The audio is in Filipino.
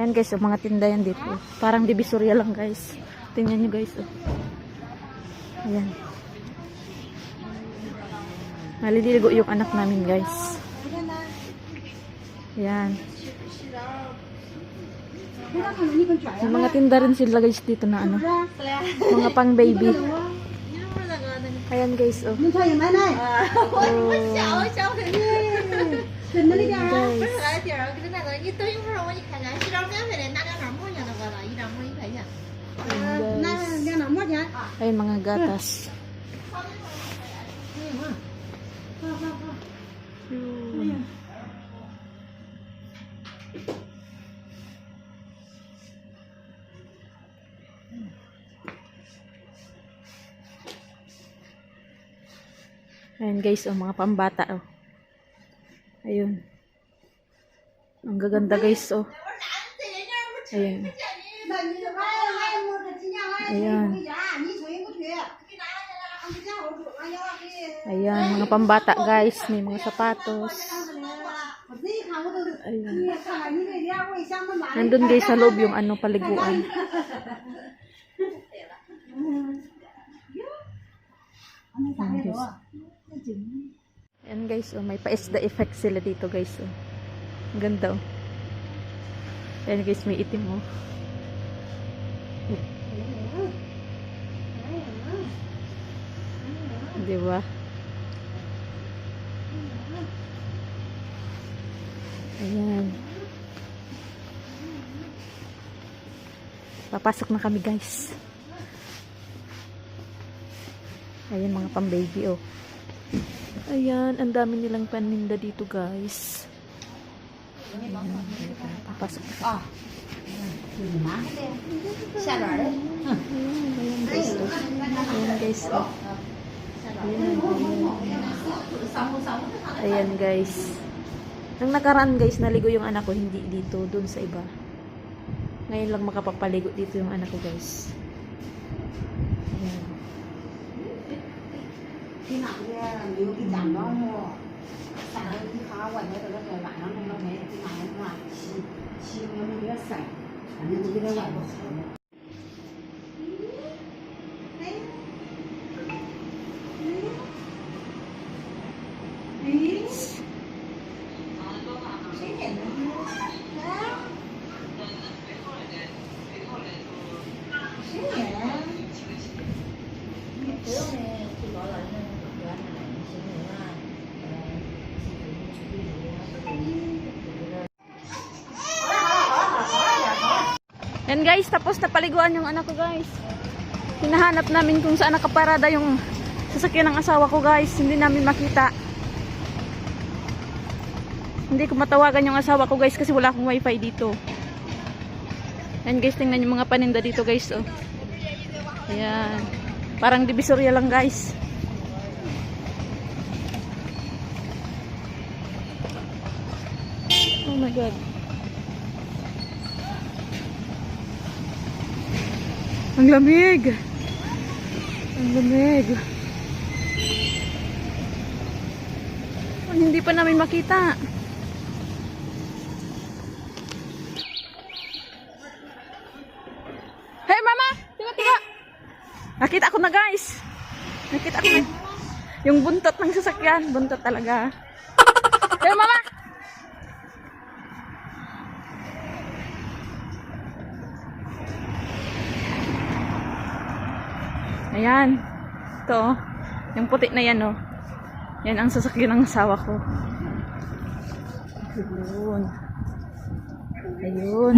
Ayan guys, oh, mga tinda yan dito. Parang divisoria lang guys. Tingnan nyo guys. Oh. Ayan. Naliligo yung anak namin guys. Ayan. May mga tinda rin sila guys dito na ano. Mga pang baby. Ayan guys. Oh. Ayan mga gatas. Ayan guys, oh, mga pambata, oh. Ayun. Ang gaganda guys, oh. Ayan. Ayan. Ayan, mga pambata guys. May mga sapatos. Ayan. Nandun guys sa loob yung ano, paliguan. Ayan guys. Ayan guys, oh, may pa-isda effect sila dito guys. Oh. Ang ganda, oh. Ayan guys, may itim, oh. Diba? Ayan. Papasok na kami guys. Ayan mga pang-baby, oh. Ayan, ang dami nilang paninda dito guys. Ayan, papasok na kami. Ayan guys, oh. Ayan guys, oh. Ayan guys. Nang nakaraan guys, naligo yung anak ko, hindi dito, dun sa iba. Ngayon lang makapapaligo dito yung anak ko guys. Ayan. Yan guys, tapos na paliguan yung anak ko guys. Hinahanap namin kung saan nakaparada yung sasakyan ng asawa ko guys. Hindi namin makita. Hindi ko matawagan yung asawa ko guys kasi wala akong wifi dito. Yan guys, tingnan yung mga paninda dito guys. Oh. Ayan. Parang divisoria lang guys. Oh my god. Ang lamig. Ang lamig. Oh, hindi pa namin makita. Hey mama, tiga-tiga. Nakita ko na guys. Nakita ko na. Yung buntot ng sasakyan, buntot talaga. Hey mama. Ayan. Ito, yung puti na yan, oh. Yan ang sasakyan ng asawa ko. Ayun. Ayun.